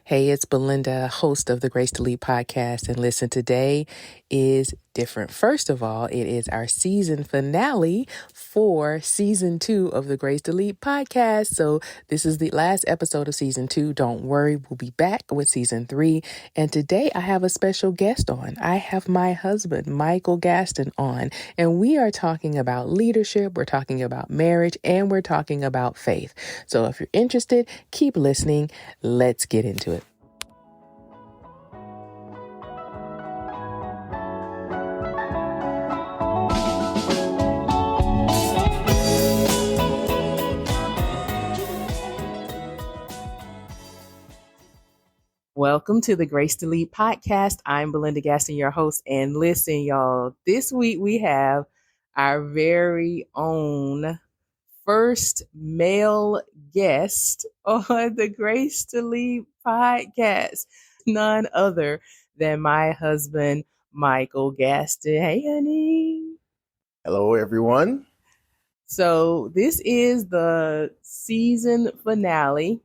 Hey, it's Belinda, host of the Grace to Lead podcast. And listen, today is different. First of all, it is our season finale for season 2 of the Grace to Lead podcast. So this is the last episode of season 2. Don't worry, we'll be back with season 3. And today I have a special guest on. I have my husband, Michael Gaston, on. And we are talking about leadership, we're talking about marriage, and we're talking about faith. So if you're interested, keep listening. Let's get into it. Welcome to the Grace to Lead podcast. I'm Belinda Gaston, your host. And listen, y'all, this week we have our very own first male guest on the Grace to Lead podcast. None other than my husband, Michael Gaston. Hey, honey. Hello, everyone. So this is the season finale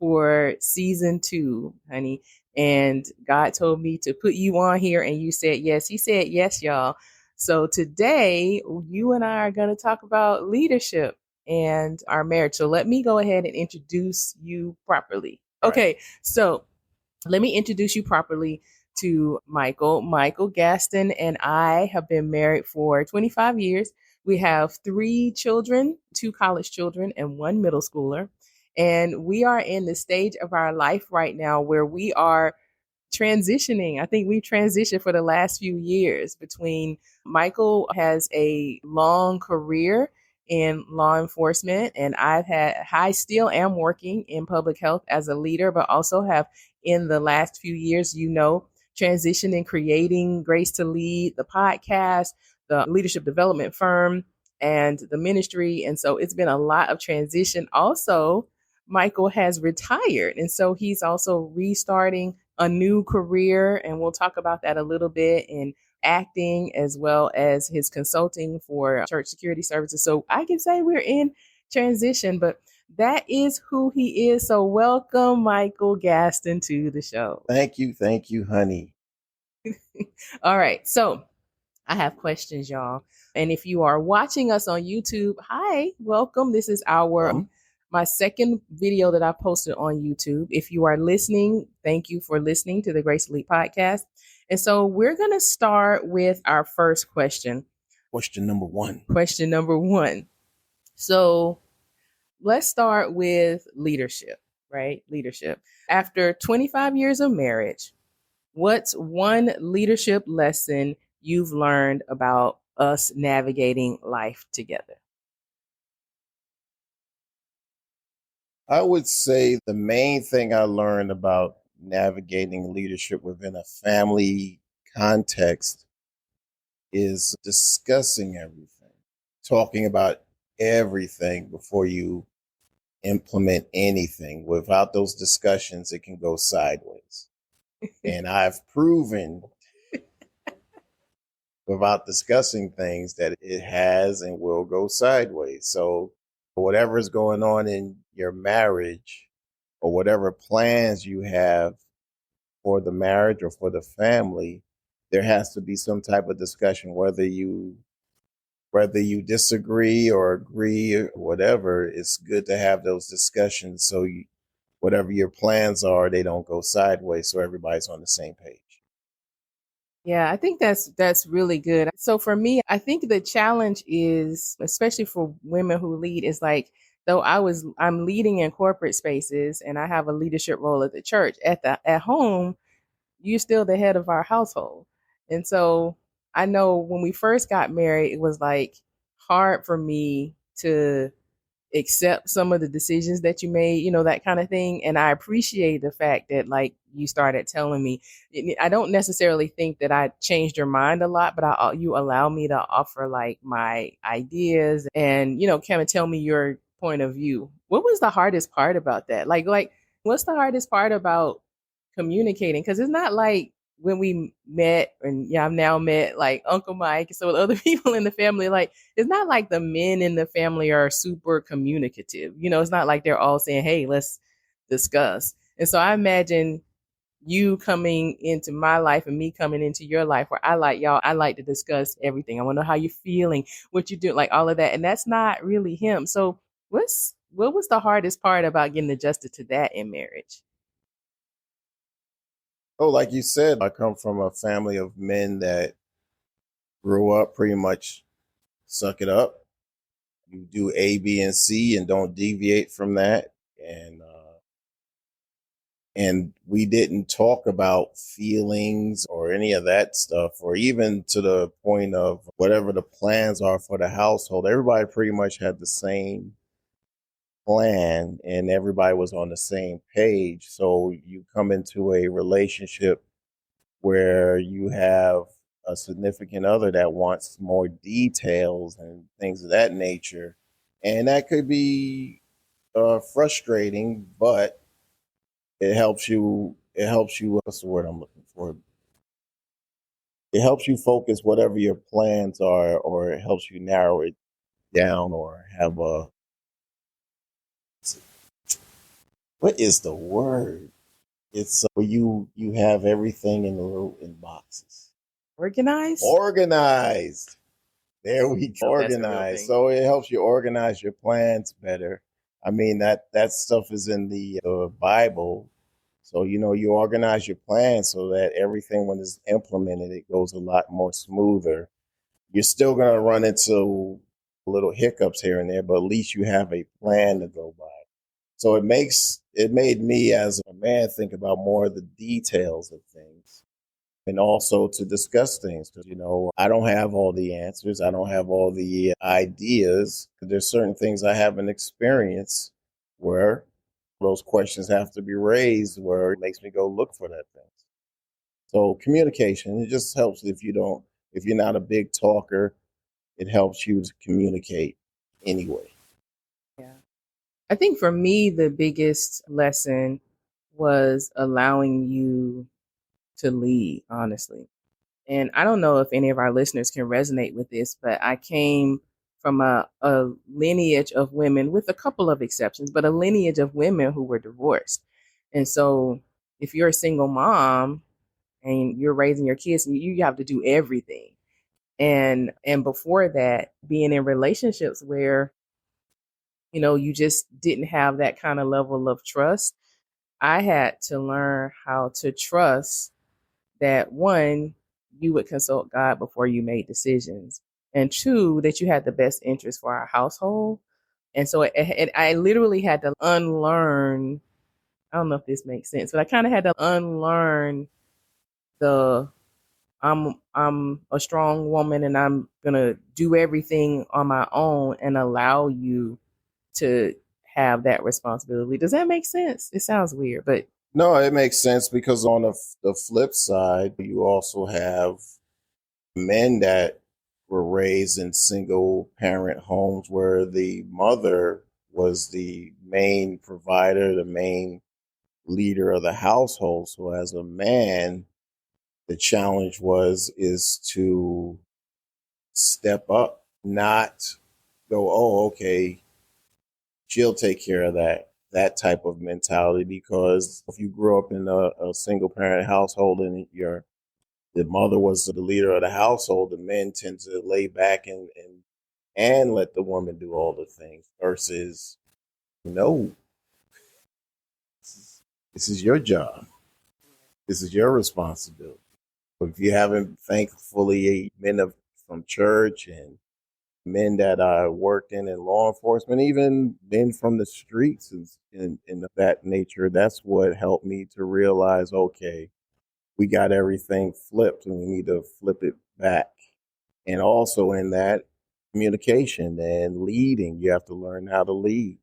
for season 2, honey. And God told me to put you on here and you said yes. He said yes, y'all. So today you and I are going to talk about leadership and our marriage. So let me go ahead and introduce you properly. Okay, so let me introduce you properly to Michael. Michael Gaston and I have been married for 25 years. We have 3 children, 2 college children and 1 middle schooler. And we are in the stage of our life right now where we are transitioning. I think we've transitioned for the last few years between Michael has a long career in law enforcement, and I still am working in public health as a leader, but also have in the last few years, transitioned in creating Grace to Lead, the podcast, the leadership development firm, and the ministry. And so it's been a lot of transition. Also, Michael has retired, and so he's also restarting a new career, and we'll talk about that a little bit in acting as well as his consulting for church security services. So I can say we're in transition, but that is who he is. So welcome, Michael Gaston, to the show. Thank you, honey. All right, so I have questions, y'all. And if you are watching us on YouTube, hi, welcome. This is my second video that I posted on YouTube. If you are listening, thank you for listening to the Grace Elite podcast. And so we're going to start with our first question. Question number one. So let's start with leadership, right? Leadership. After 25 years of marriage, what's one leadership lesson you've learned about us navigating life together? I would say the main thing I learned about navigating leadership within a family context is discussing everything, talking about everything before you implement anything. Without those discussions, it can go sideways. And I've proven without discussing things that it has and will go sideways. So whatever is going on in your marriage or whatever plans you have for the marriage or for the family, there has to be some type of discussion, whether you disagree or agree or whatever. It's good to have those discussions so whatever your plans are, they don't go sideways, so everybody's on the same page. Yeah, I think that's really good. So for me, I think the challenge is, especially for women who lead, is like, though I'm leading in corporate spaces and I have a leadership role at the church, at home, you're still the head of our household. And so I know when we first got married, it was like hard for me to accept some of the decisions that you made, that kind of thing. And I appreciate the fact that like you started telling me. I don't necessarily think that I changed your mind a lot, but you allow me to offer like my ideas and, kind of tell me your point of view. What was the hardest part about that? Like what's the hardest part about communicating? Because it's not like when we met, and I've now met like Uncle Mike, so with other people in the family, like it's not like the men in the family are super communicative. It's not like they're all saying, "Hey, let's discuss." And so I imagine you coming into my life and me coming into your life, where I like to discuss everything. I want to know how you're feeling, what you do, like all of that. And that's not really him. So what was the hardest part about getting adjusted to that in marriage? Oh, like you said, I come from a family of men that grew up pretty much suck it up. You do A, B, and C, and don't deviate from that. And we didn't talk about feelings or any of that stuff, or even to the point of whatever the plans are for the household. Everybody pretty much had the same plan, and everybody was on the same page. So you come into a relationship where you have a significant other that wants more details and things of that nature. And that could be frustrating, but it helps you, what's the word I'm looking for? It helps you focus whatever your plans are, or it helps you narrow it down, or have a, what is the word? It's where you have everything in the little in boxes. Organized? Organized. There we go. Oh, that's a real Organized. thing. So it helps you organize your plans better. I mean, that stuff is in the Bible. So you organize your plans so that everything, when it's implemented, it goes a lot more smoother. You're still gonna run into little hiccups here and there, but at least you have a plan to go by. So it made me as a man think about more of the details of things, and also to discuss things. Because I don't have all the answers. I don't have all the ideas. There's certain things I haven't experienced where those questions have to be raised, where it makes me go look for that thing. So communication, it just helps if you're not a big talker, it helps you to communicate anyway. Yeah. I think for me, the biggest lesson was allowing you to lead, honestly. And I don't know if any of our listeners can resonate with this, but I came from a lineage of women, with a couple of exceptions, but a lineage of women who were divorced. And so if you're a single mom and you're raising your kids, you have to do everything. And before that, being in relationships where, you just didn't have that kind of level of trust, I had to learn how to trust that, one, you would consult God before you made decisions, and two, that you had the best interest for our household. And so I literally had to unlearn. I don't know if this makes sense, but I kind of had to unlearn the I'm a strong woman and I'm gonna do everything on my own and allow you to have that responsibility. Does that make sense? It sounds weird, but No, it makes sense because on the flip side, you also have men that were raised in single parent homes where the mother was the main provider, the main leader of the household. So as a man, the challenge is to step up, not go, oh, okay, she'll take care of that type of mentality. Because if you grew up in a single parent household and the mother was the leader of the household, the men tend to lay back and let the woman do all the things, versus no, this is your job, this is your responsibility. But if you haven't, thankfully, men from church and men that I worked in law enforcement, even men from the streets and of that nature, that's what helped me to realize, okay, we got everything flipped and we need to flip it back. And also in that, communication and leading, you have to learn how to lead.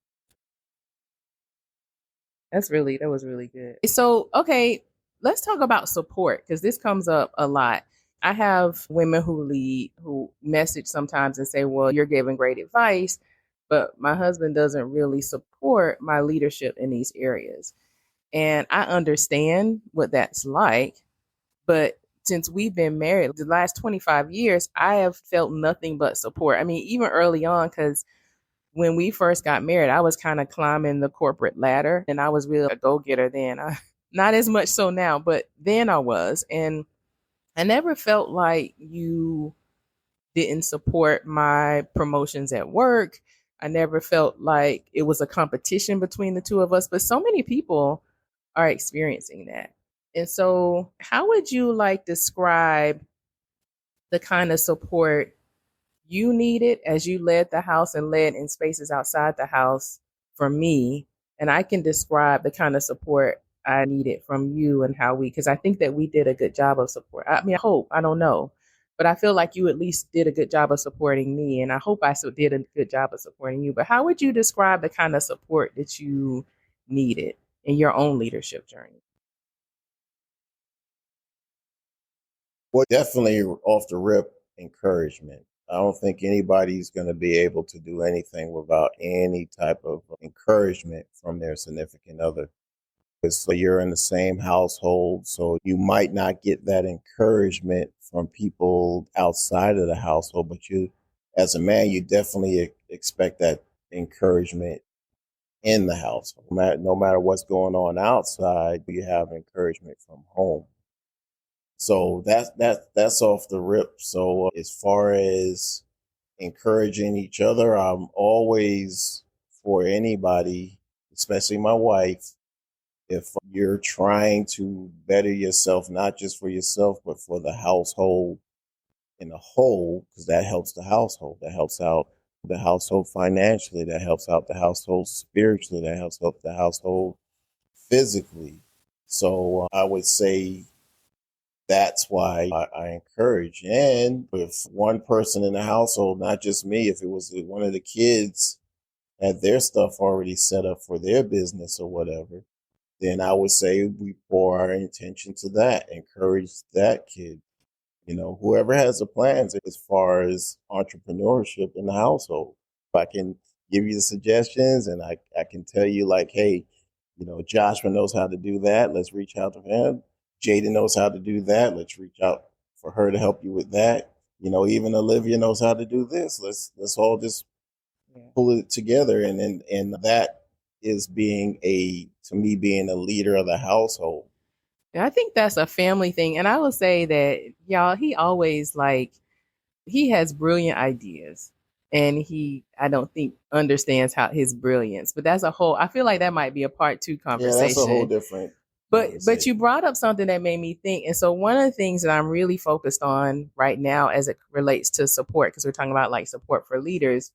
that was really good. So, okay, let's talk about support, because this comes up a lot. I have women who lead who message sometimes and say, "Well, you're giving great advice, but my husband doesn't really support my leadership in these areas." And I understand what that's like, but since we've been married the last 25 years, I have felt nothing but support. I mean, even early on, because when we first got married, I was kind of climbing the corporate ladder and I was really a go getter then. Not as much so now, but then I was. And I never felt like you didn't support my promotions at work. I never felt like it was a competition between the two of us, but so many people are experiencing that. And so, how would you like describe the kind of support you needed as you led the house and led in spaces outside the house from me? And I can describe the kind of support I needed from you and how because I think that we did a good job of support. I mean, I hope, I don't know, but I feel like you at least did a good job of supporting me. And I hope I so did a good job of supporting you. But how would you describe the kind of support that you needed in your own leadership journey? Well, definitely off the rip, encouragement. I don't think anybody's going to be able to do anything without any type of encouragement from their significant other. Because you're in the same household, so you might not get that encouragement from people outside of the household, but you, as a man, you definitely expect that encouragement in the household. No matter what's going on outside, you have encouragement from home. So that's off the rip. So as far as encouraging each other, I'm always for anybody, especially my wife. If you're trying to better yourself, not just for yourself, but for the household in a whole, because that helps the household. That helps out the household financially. That helps out the household spiritually. That helps out the household physically. So I would say that's why I encourage. And if one person in the household, not just me, if it was one of the kids had their stuff already set up for their business or whatever, then I would say we pour our intention to that, encourage that kid. Whoever has the plans as far as entrepreneurship in the household. If I can give you the suggestions and I can tell you, like, hey, Joshua knows how to do that. Let's reach out to him. Jada knows how to do that. Let's reach out for her to help you with that. Even Olivia knows how to do this. Let's all just Yeah. pull it together, and that is to me being a leader of the household. And I think that's a family thing. And I will say that, y'all, he always he has brilliant ideas. And I don't think, understands how his brilliance. But that's a whole, I feel like that might be a part two Yeah, that's a whole conversation. different But you conversation. brought up something that made me think. And so one of the things that I'm really focused on right now as it relates to support, because we're talking about like support for leaders,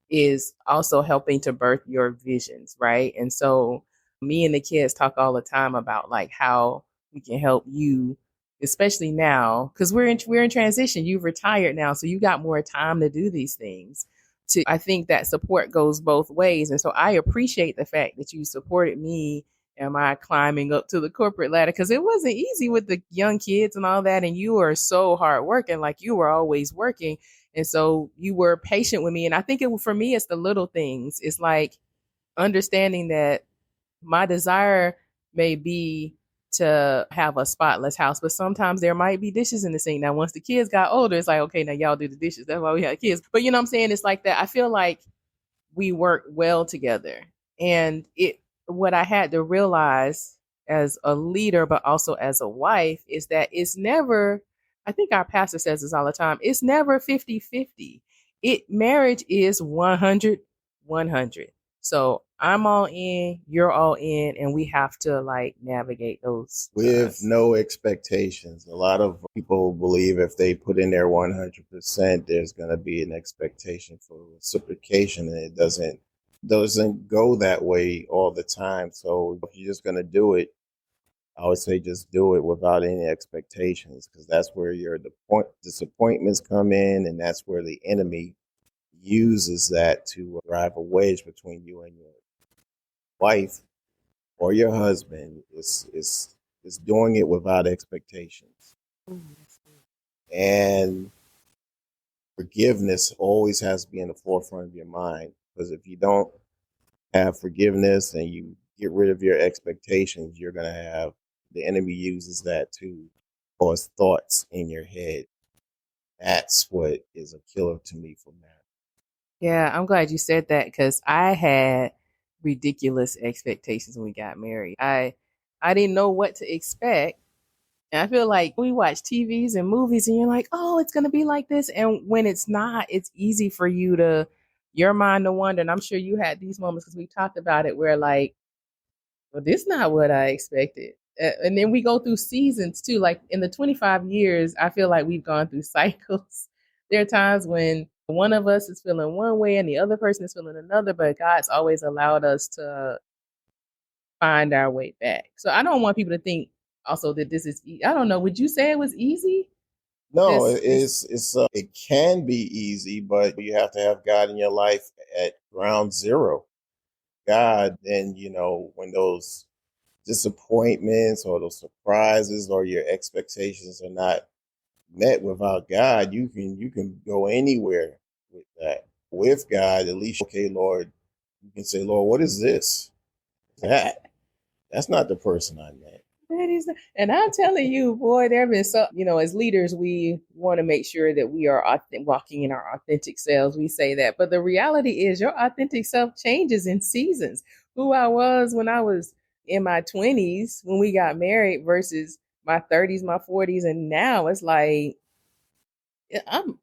is also helping to birth your visions, right? And so me and the kids talk all the time about like how we can help you, especially now because we're in transition. You've retired now, so you got more time to do these things. I think that support goes both ways, and so I appreciate the fact that you supported me and my climbing up to the corporate ladder because it wasn't easy with the young kids and all that, and you are so hard working, like you were always working, and so you were patient with me. And I think for me, it's the little things. It's like understanding that my desire may be to have a spotless house, but sometimes there might be dishes in the sink. Now, once the kids got older, it's like, okay, now y'all do the dishes. That's why we had kids. But you know what I'm saying? It's like that. I feel like we work well together. And what I had to realize as a leader, but also as a wife, is that it's never, I think our pastor says this all the time, it's never 50-50. Marriage is 100-100. So I'm all in, you're all in, and we have to like navigate those With times. no expectations. A lot of people believe if they put in their 100%, there's going to be an expectation for reciprocation, and it doesn't go that way all the time. So if you're just going to do it, I would say just do it without any expectations, because that's where your disappointments come in, and that's where the enemy uses that to drive a wedge between you and your wife or your husband. Is doing it without expectations. Ooh, that's good. And forgiveness always has to be in the forefront of your mind, because if you don't have forgiveness and you get rid of your expectations, you're going to have the enemy uses that to cause thoughts in your head. That's what is a killer to me for marriage. Yeah, I'm glad you said that because I had ridiculous expectations when we got married. I didn't know what to expect. And I feel like we watch TVs and movies and you're like, oh, it's going to be like this. And when it's not, it's easy for your mind to wander. And I'm sure you had these moments because we talked about it where like, well, this is not what I expected. And then we go through seasons too. Like in the 25 years, I feel like we've gone through cycles. There are times when one of us is feeling one way and the other person is feeling another, but God's always allowed us to find our way back. So I don't want people to think also that this is, I don't know, would you say it was easy? No, This it can be easy, but you have to have God in your life at ground zero. God, then when those disappointments or those surprises or your expectations are not met without God, you can go anywhere with that. With God, at least, okay, Lord, you can say, Lord, what is this? That's not the person I met. That is, and I'm telling you, boy, there have been so, as leaders, we want to make sure that we are walking in our authentic selves. We say that. But the reality is, your authentic self changes in seasons. Who I was when I was in my 20s, when we got married, versus my 30s, my 40s. And now it's like,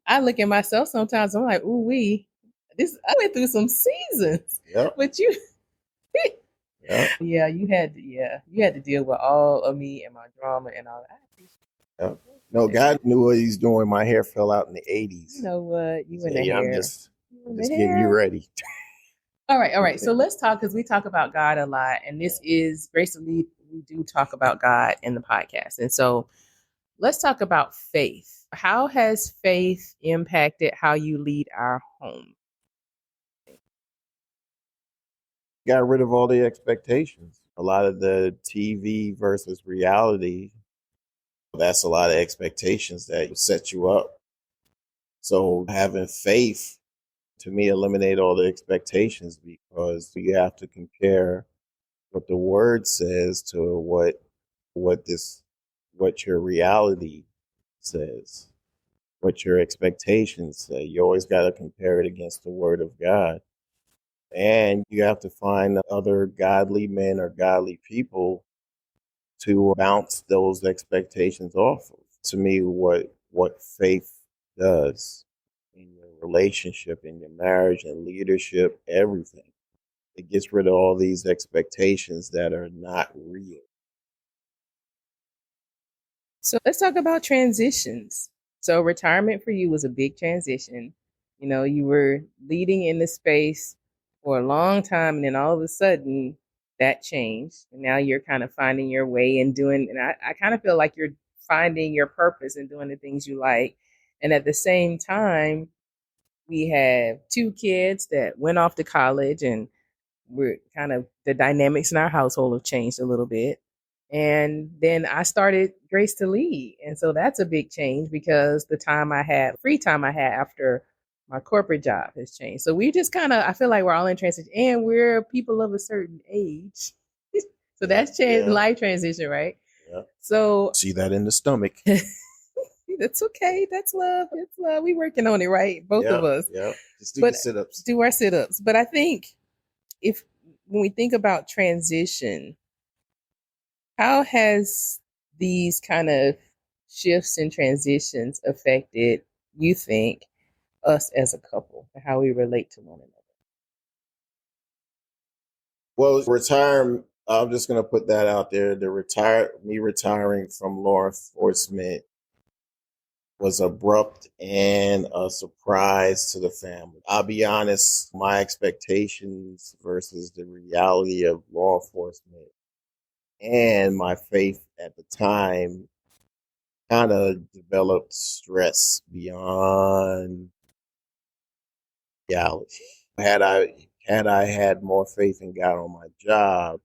I look at myself sometimes, I'm like, ooh, I went through some seasons. Yep. But you, Yep. you had to deal with all of me and my drama and all that. Yep. No, God knew what He's doing. My hair fell out in the 80s. You know what? You in the Yeah, I'm hair. just getting you ready. All right. So let's talk, because we talk about God a lot, and this is basically, we do talk about God in the podcast. And so let's talk about faith. How has faith impacted how you lead our home? Got rid of all the expectations. A lot of the TV versus reality, that's a lot of expectations that set you up. So having faith, to me, eliminate all the expectations, because you have to compare what the word says to what your reality says, what your expectations say. You always got to compare it against the word of God. And you have to find other godly men or godly people to bounce those expectations off of. To me, what faith does in your relationship, in your marriage and leadership, everything. It gets rid of all these expectations that are not real. So let's talk about transitions. So retirement for you was a big transition. You were leading in the space for a long time, and then all of a sudden that changed. And now you're kind of finding your way and doing, and I kind of feel like you're finding your purpose and doing the things you like. And at the same time, we have two kids that went off to college, and we're kind of, the dynamics in our household have changed a little bit. And then I started Grace to Lead. And so that's a big change, because the free time I had after my corporate job has changed. So we just kind of, I feel like we're all in transition, and we're people of a certain age. So that's changed, life transition, right? Yeah. So see that in the stomach. That's okay. That's love. It's love. We working on it, right? Both of us. Yeah. Just do your sit-ups. Do our sit-ups. But I think when we think about transition, how has these kind of shifts and transitions affected, you think, us as a couple and how we relate to one another? Well, I'm just going to put that out there. Me retiring from law enforcement was abrupt and a surprise to the family. I'll be honest, my expectations versus the reality of law enforcement and my faith at the time kind of developed stress beyond reality. Had I had more faith in God on my job,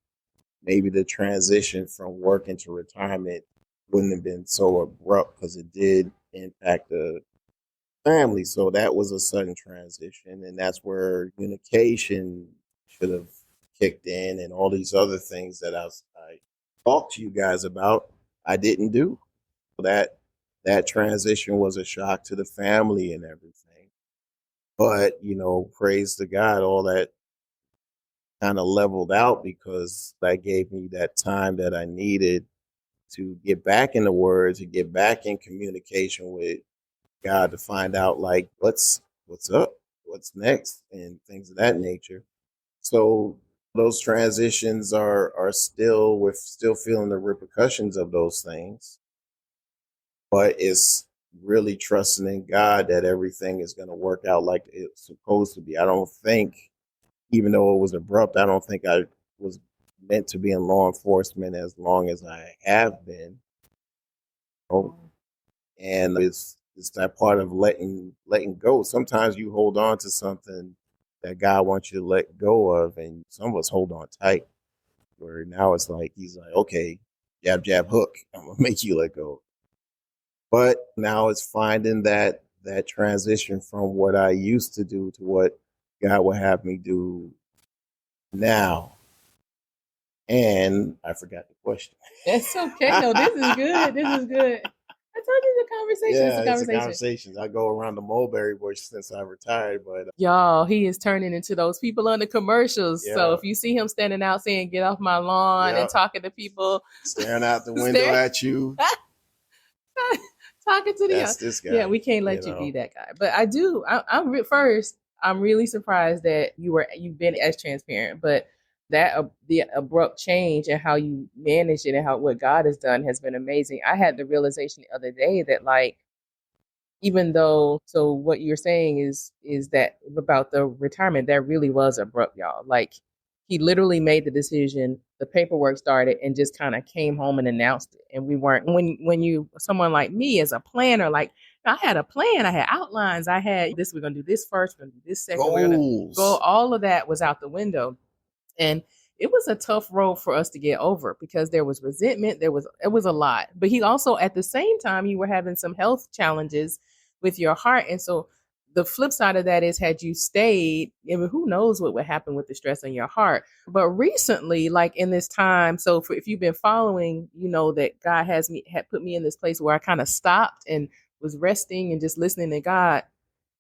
maybe the transition from working to retirement wouldn't have been so abrupt, because it did impact the family. So that was a sudden transition, and that's where communication should have kicked in, and all these other things that I talked to you guys about, I didn't do. That transition was a shock to the family and everything. But praise to God, all that kind of leveled out because that gave me that time that I needed to get back in the word, to get back in communication with God, to find out like what's up, what's next, and things of that nature. So those transitions are still, we're still feeling the repercussions of those things, but it's really trusting in God that everything is going to work out like it's supposed to be. I don't think, even though it was abrupt, I don't think I was meant to be in law enforcement as long as I have been. Oh, and it's that part of letting go. Sometimes you hold on to something that God wants you to let go of, and some of us hold on tight. Where now it's like he's like, okay, jab jab hook, I'm gonna make you let go. But now it's finding that transition from what I used to do to what God will have me do now. And I forgot the question. That's okay. No, this is good. This is good. I told you the conversation. It's a Yeah, it's a conversation. conversation. I go around the mulberry bush since I retired, but Y'all, he is turning into those people on the commercials. So yeah, if you see him standing out saying, "Get off my lawn," yeah, and talking to people, staring out the window stare- at you. talking to the That's this guy. yeah, we can't let you be that guy. But I do. First, I'm really surprised that you've been as transparent, but that the abrupt change and how you manage it and how what God has done has been amazing. I had the realization the other day that like even though so what you're saying is that about the retirement that really was abrupt, y'all. Like he literally made the decision, the paperwork started, and just kind of came home and announced it. And we weren't when you someone like me as a planner, like I had a plan, I had outlines, I had this, we're gonna do this first, we're gonna do this second, we're gonna go, Goals. all of that was out the window. And it was a tough road for us to get over because there was resentment, it was a lot. But he also at the same time you were having some health challenges with your heart. And so the flip side of that is had you stayed, I mean, who knows what would happen with the stress on your heart. But recently, like in this time, so if you've been following, you know that God had put me in this place where I kind of stopped and was resting and just listening to God.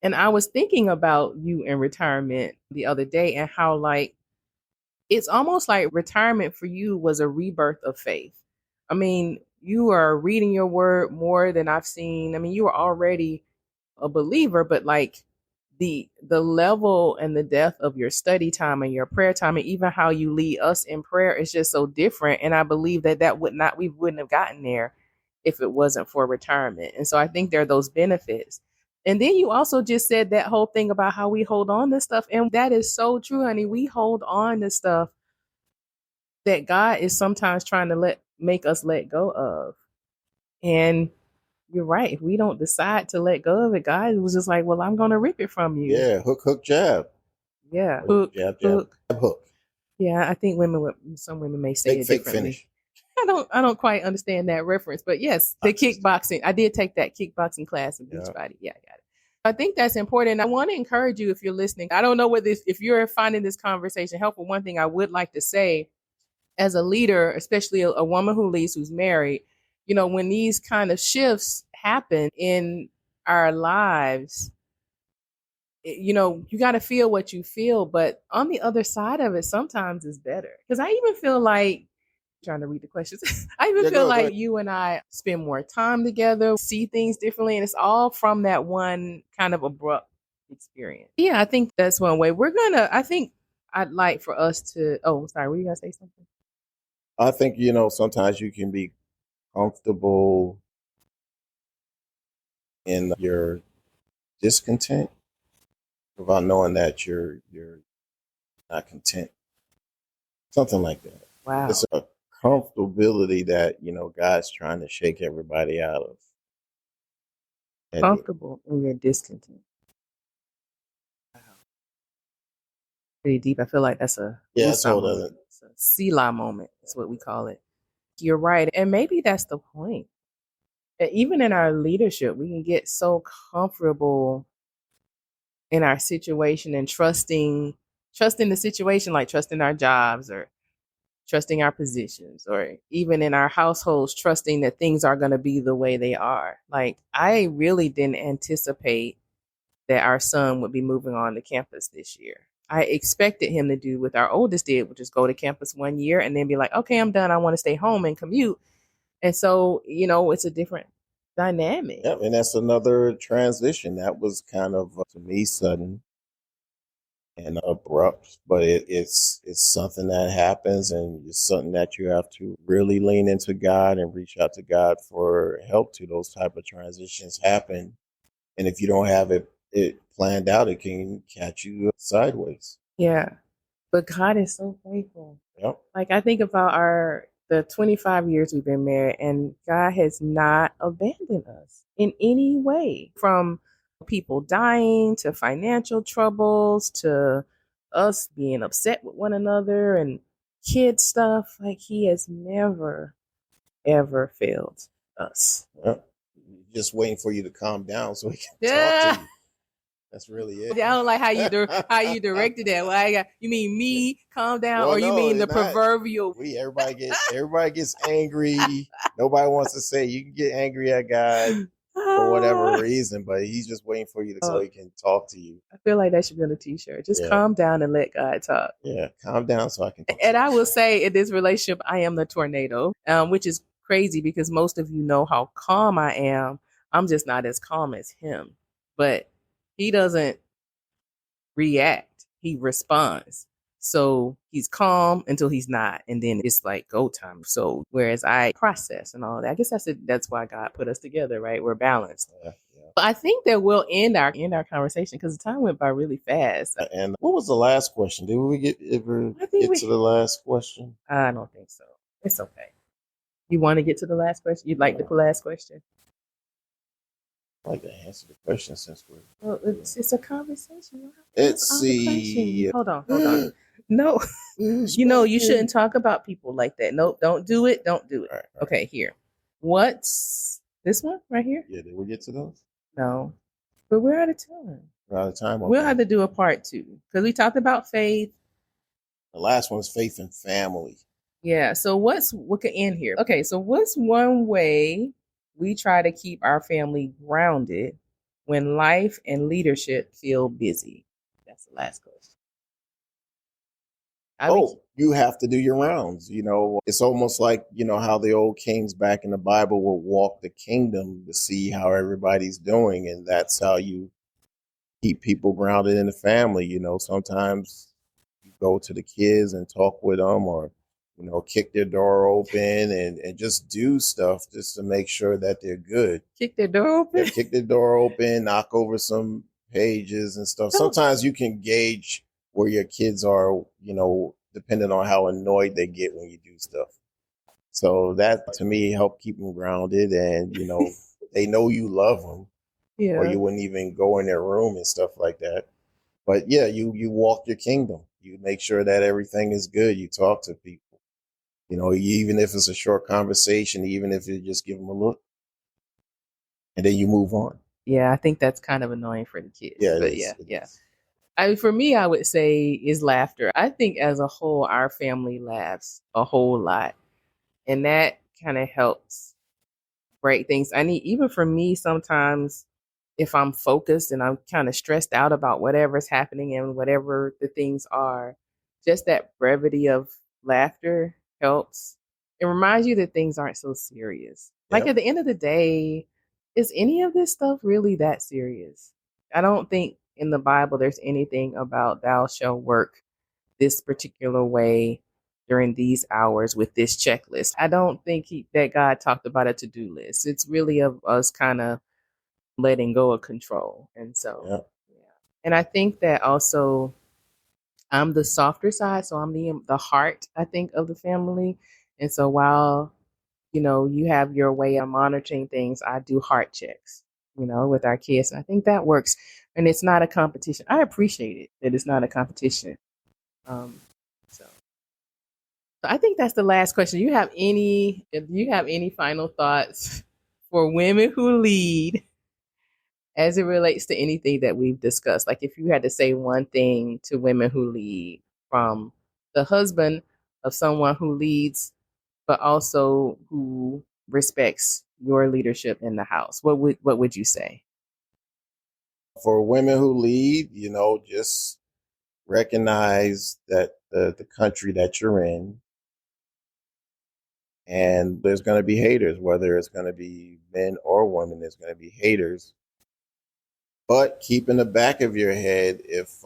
And I was thinking about you in retirement the other day and how like it's almost like retirement for you was a rebirth of faith. I mean, you are reading your word more than I've seen. I mean, you were already a believer, but like the level and the depth of your study time and your prayer time and even how you lead us in prayer is just so different. And I believe that we wouldn't have gotten there if it wasn't for retirement. And so I think there are those benefits. And then you also just said that whole thing about how we hold on to stuff. And that is so true, honey. We hold on to stuff that God is sometimes trying to make us let go of. And you're right. If we don't decide to let go of it, God was just like, well, I'm going to rip it from you. Yeah, hook, hook, jab. Yeah. Hook, jab, jab, Hook. hook. Yeah, I think some women may say Fake, it fake differently. finish. I don't quite understand that reference, but yes, the kickboxing. I did take that kickboxing class in Beachbody. Yeah, I got it. I think that's important. I want to encourage you if you're listening. I don't know whether if you're finding this conversation helpful. One thing I would like to say as a leader, especially a woman who leads who's married, you know, when these kind of shifts happen in our lives, you know, you got to feel what you feel, but on the other side of it, sometimes it's better. Because I even feel like, trying to read the questions, I even feel like you and I spend more time together, see things differently, and it's all from that one kind of abrupt experience. Yeah, I think that's one way. I think I'd like for us to, oh, sorry, were you going to say something? I think, you know, sometimes you can be comfortable in your discontent without knowing that you're not content. Something like that. Wow. It's a comfortability that, you know, God's trying to shake everybody out of. Comfortable in your discontent. Wow. Pretty deep. I feel like that's a moment. It's a Selah moment. That's what we call it. You're right. And maybe that's the point. Even in our leadership, we can get so comfortable in our situation and trusting the situation, like trusting our jobs or trusting our positions, or even in our households, trusting that things are going to be the way they are. Like I really didn't anticipate that our son would be moving on to campus this year. I expected him to do what our oldest did, which is go to campus 1 year and then be like, okay, I'm done. I want to stay home and commute. And so, it's a different dynamic. Yep, and that's another transition that was kind of to me sudden and abrupt, but it's something that happens, and it's something that you have to really lean into God and reach out to God for help to those type of transitions happen. And if you don't have it planned out, it can catch you sideways. Yeah. But God is so faithful. Yep. Like I think about the 25 years we've been married, and God has not abandoned us in any way, from people dying to financial troubles to us being upset with one another and kid stuff. Like he has never, ever failed us. Yep. Just waiting for you to calm down so he can talk to you. That's really it. I don't like how you directed that. Well, you mean me calm down, Well, or you no, mean the it's not. proverbial? Everybody gets angry. Nobody wants to say you can get angry at God for whatever reason, but he's just waiting for you so he can talk to you. I feel like that should be on a t-shirt. Just calm down and let God talk. Yeah, calm down so I can talk. And I will say in this relationship, I am the tornado, which is crazy because most of you know how calm I am. I'm just not as calm as him. But he doesn't react. He responds. So he's calm until he's not. And then it's like go time. So whereas I process and all that, I guess that's why God put us together, right? We're balanced. Yeah. But I think that we'll end our conversation because the time went by really fast. And what was the last question? Did we get to the last question? I don't think so. It's okay. You want to get to the last question? You'd like the last question? I'd like to answer the question since we're... Well, it's a conversation. Let's see. Hold on. No. You shouldn't talk about people like that. No, don't do it. Don't do it. All right. Okay, here. What's this one right here? Yeah, did we get to those? No. But we're out of time. We're out of time? Okay. We'll have to do a part 2 because we talked about faith. The last one is faith and family. Yeah, so what could end here? Okay, so what's one way we try to keep our family grounded when life and leadership feel busy? That's the last question. You have to do your rounds. It's almost like, how the old kings back in the Bible would walk the kingdom to see how everybody's doing. And that's how you keep people grounded in the family. Sometimes you go to the kids and talk with them, or kick their door open and just do stuff just to make sure that they're good. Kick their door open? Yeah, kick their door open, knock over some pages and stuff. Sometimes you can gauge where your kids are, depending on how annoyed they get when you do stuff. So that, to me, helped keep them grounded and, they know you love them. Yeah. Or you wouldn't even go in their room and stuff like that. But yeah, you walk your kingdom. You make sure that everything is good. You talk to people. Even if it's a short conversation, even if you just give them a look, and then you move on. Yeah, I think that's kind of annoying for the kids. Yeah, but yeah. For me, I would say is laughter. I think as a whole, our family laughs a whole lot, and that kind of helps break things. Even for me, sometimes if I'm focused and I'm kind of stressed out about whatever's happening and whatever the things are, just that brevity of laughter helps. It reminds you that things aren't so serious. Like at the end of the day, is any of this stuff really that serious? I don't think in the Bible there's anything about thou shalt work this particular way during these hours with this checklist. I don't think that God talked about a to-do list. It's really of us kind of letting go of control. And so, yeah. And I think that also I'm the softer side, so I'm the heart, I think, of the family. And so while, you have your way of monitoring things, I do heart checks, with our kids. And I think that works. And it's not a competition. I appreciate it that it's not a competition. So I think that's the last question. Do you have any final thoughts for women who lead as it relates to anything that we've discussed? Like if you had to say one thing to women who lead, from the husband of someone who leads, but also who respects your leadership in the house, what would you say? For women who lead, just recognize that the country that you're in, and there's going to be haters, whether it's going to be men or women, there's going to be haters. But keep in the back of your head, if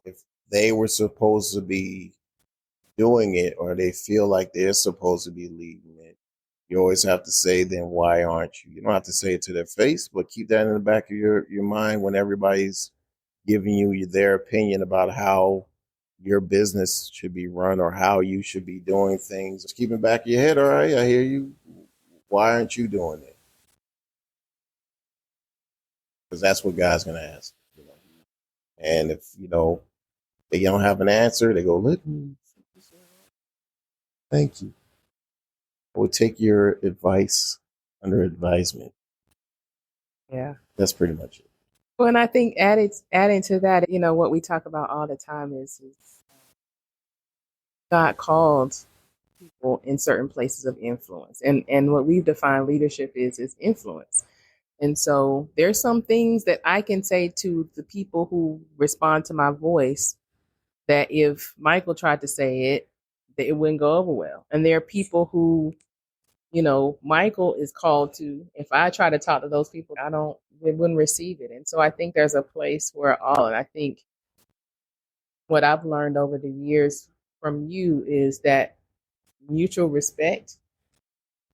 they were supposed to be doing it or they feel like they're supposed to be leading it, you always have to say, then why aren't you? You don't have to say it to their face, but keep that in the back of your mind when everybody's giving you their opinion about how your business should be run or how you should be doing things. Just keep in the back of your head, all right, I hear you. Why aren't you doing it? Because that's what God's going to ask. And if, they don't have an answer, they go, look, thank you. I would take your advice under advisement. Yeah. That's pretty much it. Well, and I think adding to that, what we talk about all the time is God called people in certain places of influence. And what we've defined leadership is influence. And so there's some things that I can say to the people who respond to my voice that if Michael tried to say it, that it wouldn't go over well. And there are people who, Michael is called to, if I try to talk to those people, they wouldn't receive it. And so I think there's a place for all. And I think what I've learned over the years from you is that mutual respect.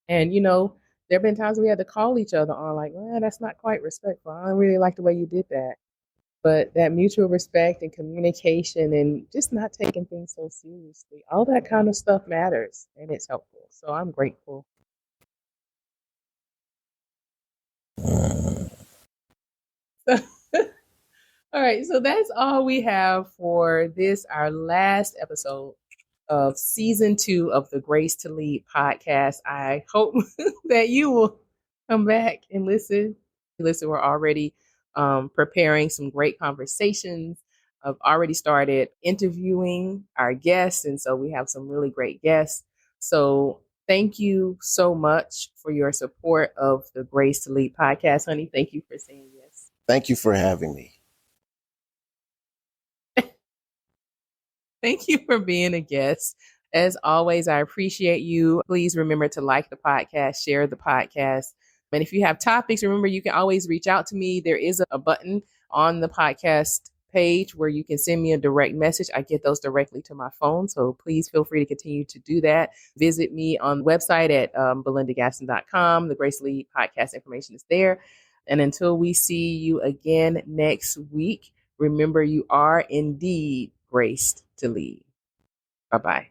And, there have been times we had to call each other on like, well, that's not quite respectful. I don't really like the way you did that. But that mutual respect and communication and just not taking things so seriously, all that kind of stuff matters and it's helpful. So I'm grateful. All right, so that's all we have for this, our last episode of season 2 of the Grace to Lead podcast. I hope that you will come back and listen. We're already preparing some great conversations. I've already started interviewing our guests, and so we have some really great guests. So thank you so much for your support of the Grace to Lead podcast, honey. Thank you for saying yes. Thank you for having me. Thank you for being a guest. As always, I appreciate you. Please remember to like the podcast, share the podcast. And if you have topics, remember you can always reach out to me. There is a button on the podcast page where you can send me a direct message. I get those directly to my phone. So please feel free to continue to do that. Visit me on the website at belindagaston.com. The Grace Lead podcast information is there. And until we see you again next week, remember you are indeed graced to lead. Bye-bye.